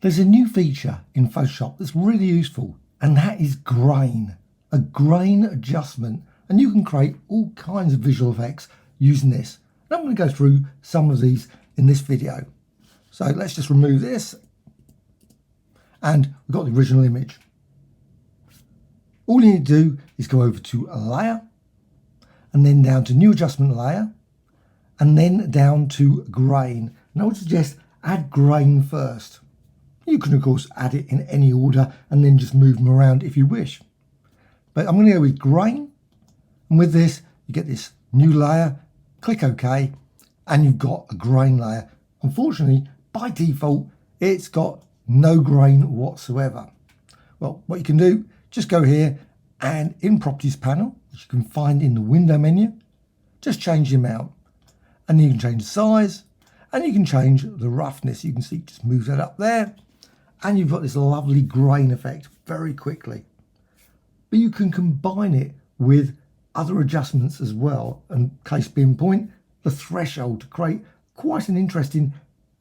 There's a new feature in Photoshop that's really useful, and that is grain, a grain adjustment. And you can create all kinds of visual effects using this. And I'm going to go through some of these in this video. So let's just remove this. And we've got the original image. All you need to do is go over to a layer, and then down to new adjustment layer, and then down to grain. And I would suggest add grain first. You can of course add it in any order and then just move them around if you wish. But I'm going to go with grain, and with this you get this new layer, click OK, and you've got a grain layer. Unfortunately, by default, it's got no grain whatsoever. Well, what you can do, just go here and in Properties panel, which you can find in the window menu, just change the amount. And you can change the size, and you can change the roughness. You can see, just move that up there. And you've got this lovely grain effect very quickly. But you can combine it with other adjustments as well. And case being point, the threshold, to create quite an interesting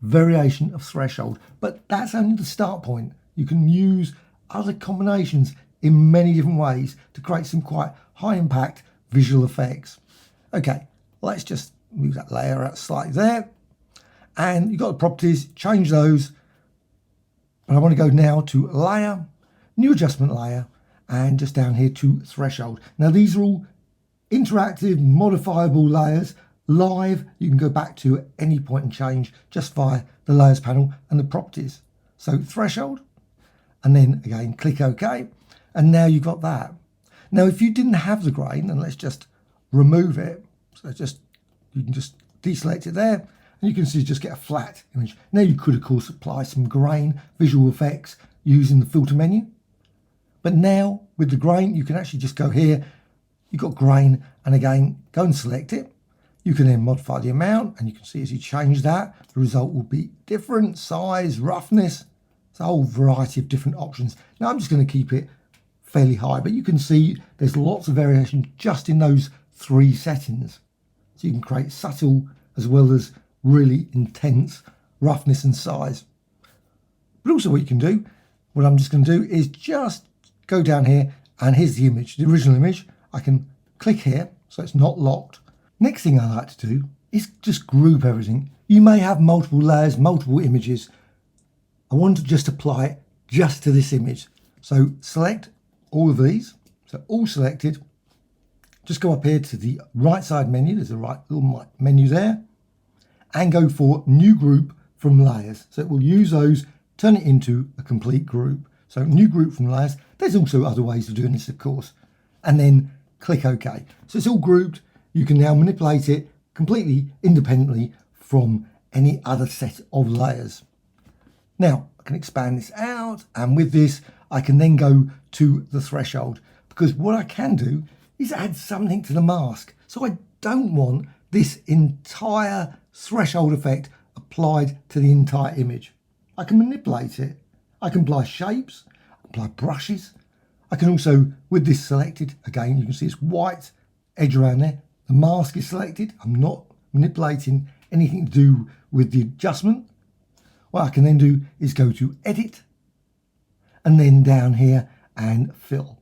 variation of threshold. But that's only the start point. You can use other combinations in many different ways to create some quite high impact visual effects. Okay, let's just move that layer out slightly there. And you've got the properties, change those. But I want to go now to layer, new adjustment layer, and just down here to threshold. Now these are all interactive, modifiable layers, live. You can go back to at any point and change just via the layers panel and the properties. So threshold, and then again, click OK. And now you've got that. Now, if you didn't have the grain, and let's just remove it. So you can just deselect it there. And you can see just get a flat image. Now you could of course apply some grain visual effects using the filter menu. But now with the grain, you can actually just go here. You've got grain, and again, go and select it. You can then modify the amount, and you can see as you change that, the result will be different size, roughness. It's a whole variety of different options. Now I'm just going to keep it fairly high, but you can see there's lots of variation just in those three settings. So you can create subtle as well as really intense roughness and size. But also what you can do, what I'm just going to do is just go down here, and here's the image, the original image. I can click here so it's not locked. Next thing I like to do is just group everything. You may have multiple layers, multiple images. I want to just apply it just to this image. So select all of these, so all selected. Just go up here to the right side menu, there's a right little menu there, and go for new group from layers. So it will use those, turn it into a complete group. So new group from layers. There's also other ways of doing this, of course. And then click OK. So it's all grouped. You can now manipulate it completely independently from any other set of layers. Now I can expand this out, and with this I can then go to the threshold, because what I can do is add something to the mask. So I don't want this entire threshold effect applied to the entire image. I can manipulate it. I can apply shapes, apply brushes. I can also, with this selected, again, you can see it's white edge around there. The mask is selected. I'm not manipulating anything to do with the adjustment. What I can then do is go to edit, and then down here and fill.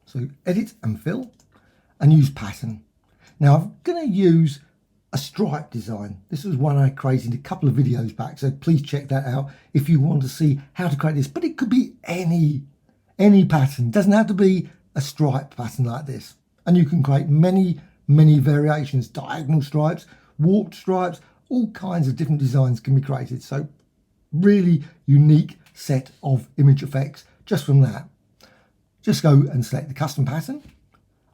So edit and fill, and use pattern. Now I'm going to use a stripe design. This was one I created a couple of videos back, so please check that out if you want to see how to create this. But it could be any pattern. It doesn't have to be a stripe pattern like this. And you can create many variations, diagonal stripes, warped stripes, all kinds of different designs can be created. So really unique set of image effects just from that. Just go and select the custom pattern.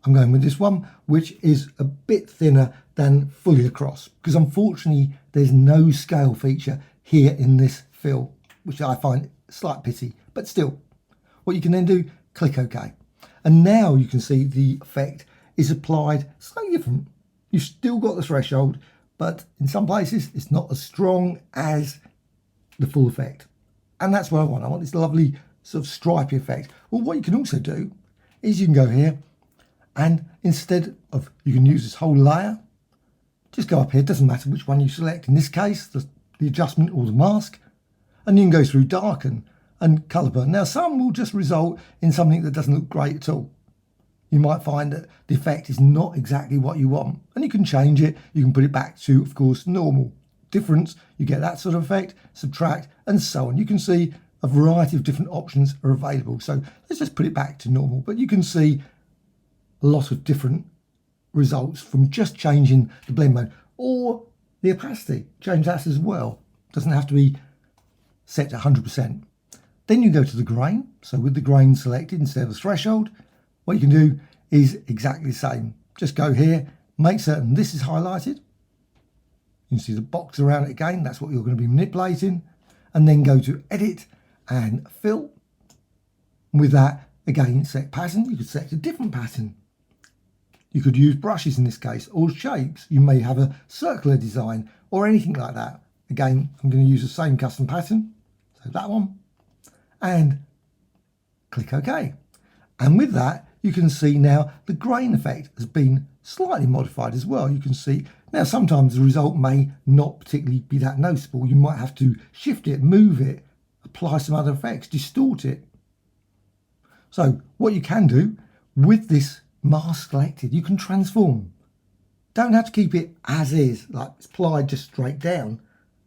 I'm going with this one, which is a bit thinner than fully across, because unfortunately there's no scale feature here in this fill, which I find a slight pity, but still. What you can then do, click OK. And now you can see the effect is applied slightly different. You've still got the threshold, but in some places it's not as strong as the full effect. And that's what I want. I want this lovely sort of stripy effect. Well, what you can also do is you can go here, and instead of, you can use this whole layer, just go up here, it doesn't matter which one you select, in this case the adjustment or the mask, and you can go through darken, and colour burn. Now some will just result in something that doesn't look great at all. You might find that the effect is not exactly what you want, and you can change it. You can put it back to, of course, normal. Difference, you get that sort of effect, subtract, and so on. You can see a variety of different options are available. So let's just put it back to normal, but you can see a lot of different results from just changing the blend mode, or the opacity. Change that as well. Doesn't have to be set to 100%. Then you go to the grain. So with the grain selected instead of the threshold, what you can do is exactly the same. Just go here, make certain this is highlighted. You can see the box around it again. That's what you're going to be manipulating. And then go to edit and fill. And with that, again, select pattern. You could select a different pattern. You could use brushes in this case, or shapes. You may have a circular design or anything like that. Again, I'm going to use the same custom pattern. So that one. And click OK. And with that, you can see now the grain effect has been slightly modified as well. You can see now sometimes the result may not particularly be that noticeable. You might have to shift it, move it, apply some other effects, distort it. So what you can do with this mask selected, you can transform. Don't have to keep it as is, like it's applied just straight down.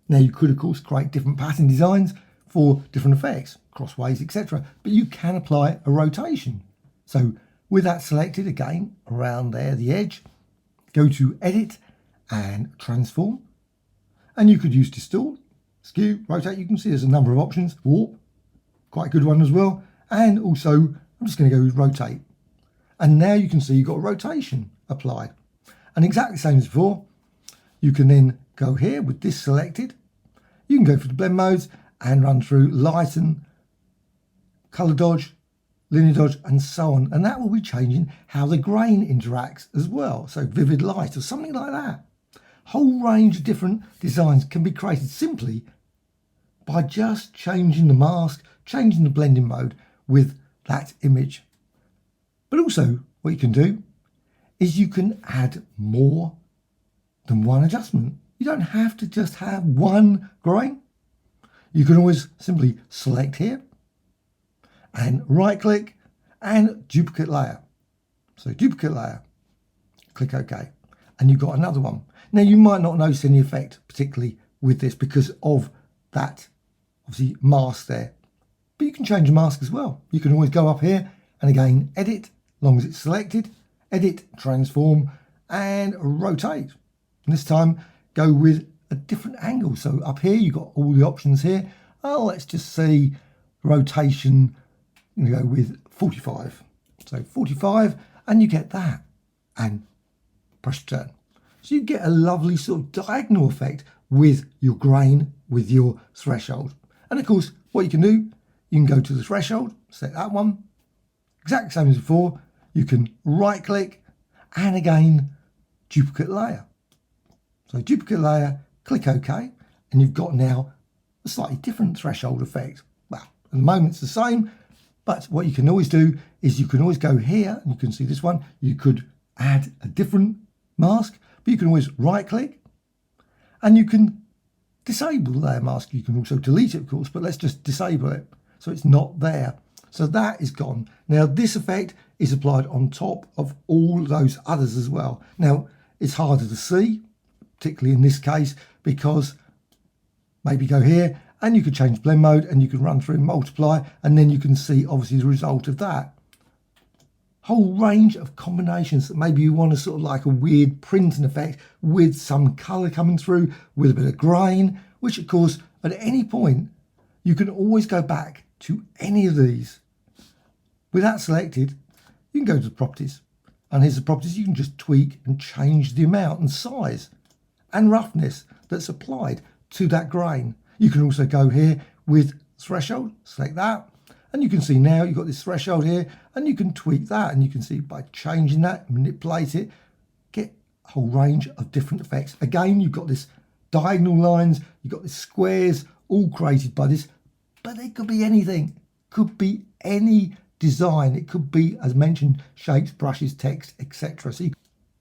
Now you could of course create different pattern designs for different effects, crossways, etc. But you can apply a rotation. So with that selected, again, around there, the edge, go to edit and transform. And you could use distort, skew, rotate. You can see there's a number of options. Warp, quite a good one as well. And also, I'm just going to go with rotate. And now you can see you've got a rotation applied. And exactly the same as before, you can then go here with this selected. You can go for the blend modes and run through lighten, colour dodge, linear dodge, and so on. And that will be changing how the grain interacts as well. So vivid light or something like that. Whole range of different designs can be created simply by just changing the mask, changing the blending mode with that image. But also what you can do is you can add more than one adjustment. You don't have to just have one grain. You can always simply select here and right click and duplicate layer. So duplicate layer, click OK, and you've got another one. Now you might not notice any effect particularly with this because of that obviously mask there, but you can change the mask as well. You can always go up here and again edit, as long as it's selected, edit, transform and rotate. And this time go with a different angle. So up here you've got all the options here. Oh, let's just see rotation. I'm going to go with 45. So 45 and you get that and press return. So you get a lovely sort of diagonal effect with your grain, with your threshold. And of course, what you can do, you can go to the threshold, select that one, exactly the same as before. You can right click and again, duplicate layer. So duplicate layer, click OK, and you've got now a slightly different threshold effect. Well, at the moment it's the same, but what you can always do is you can always go here, and you can see this one, you could add a different mask, but you can always right click, and you can disable the layer mask. You can also delete it, of course, but let's just disable it so it's not there. So that is gone. Now this effect is applied on top of all those others as well. Now it's harder to see, particularly in this case, because maybe go here and you could change blend mode and you can run through and multiply, and then you can see obviously the result of that. Whole range of combinations that maybe you want to sort of like a weird printing effect with some colour coming through, with a bit of grain, which of course at any point you can always go back to any of these. With that selected, you can go to the properties, and here's the properties. You can just tweak and change the amount and size and roughness that's applied to that grain. You can also go here with threshold, select that, and you can see now you've got this threshold here, and you can tweak that, and you can see by changing that, manipulate it, get a whole range of different effects. Again, you've got this diagonal lines, you've got these squares, all created by this, but it could be anything, could be any design. It could be, as mentioned, shapes, brushes, text, etc. So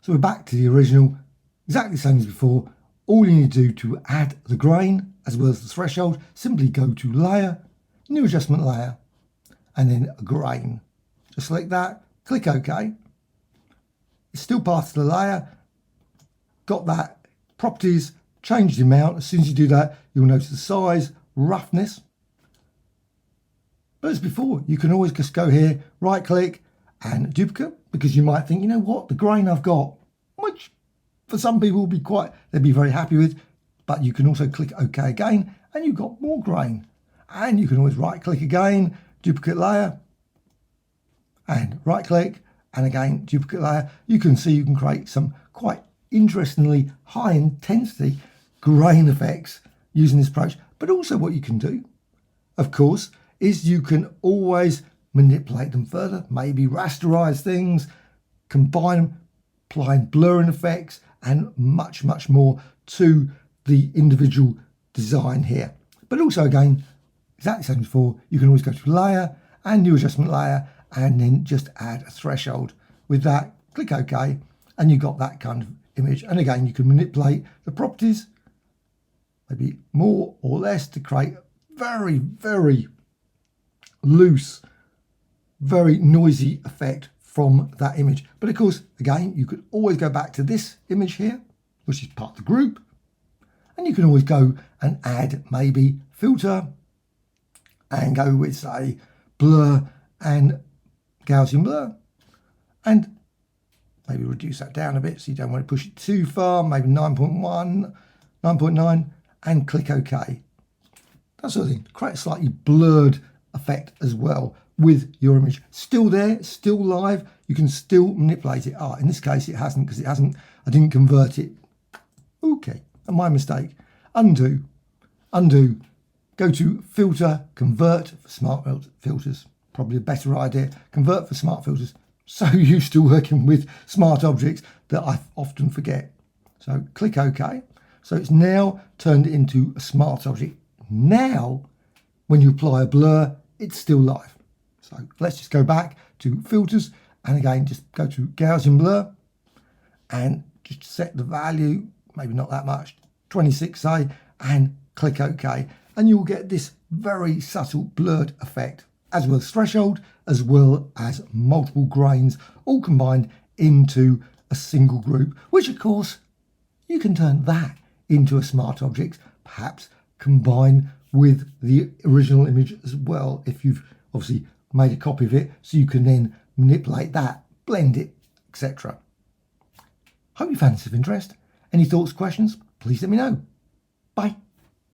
we're back to the original, exactly the same as before. All you need to do to add the grain as well as the threshold, simply go to layer, new adjustment layer, and then a grain. Just select that, click OK. It's still part of the layer. Got that properties, change the amount. As soon as you do that, you'll notice the size, roughness. But as before, you can always just go here, right click and duplicate, because you might think, you know what, the grain I've got, which for some people will be they'd be very happy with, but you can also click OK again and you've got more grain. And you can always right click again, duplicate layer, and right click, and again, duplicate layer. You can see you can create some quite interestingly high intensity grain effects using this approach. But also what you can do, of course, is you can always manipulate them further, maybe rasterize things, combine them, applying blurring effects and much, much more to the individual design here. But also again, exactly the same as before, you can always go to layer and new adjustment layer and then just add a threshold. With that, click OK, and you got that kind of image. And again, you can manipulate the properties, maybe more or less, to create very, very loose, very noisy effect from that image. But of course, again, you could always go back to this image here, which is part of the group, and you can always go and add maybe filter and go with, say, blur and Gaussian blur, and maybe reduce that down a bit so you don't want to push it too far, maybe 9.1, 9.9, and click OK. That sort of thing. Create a slightly blurred effect as well with your image. Still there, still live, you can still manipulate it. In this case it hasn't, because I didn't convert it. Okay, my mistake. Undo, go to filter, convert for smart filters. Probably a better idea. Convert for smart filters. So used to working with smart objects that I often forget. So click OK. So it's now turned into a smart object. Now, when you apply a blur, it's still live. So let's just go back to filters, and again, just go to Gaussian blur and just set the value, maybe not that much, 26 say, and click OK. And you'll get this very subtle blurred effect, as well as threshold, as well as multiple grains, all combined into a single group, which of course you can turn that into a smart object, perhaps combine with the original image as well, if you've obviously made a copy of it, so you can then manipulate that, blend it, etc. Hope you found this of interest. Any thoughts, questions, please let me know. Bye.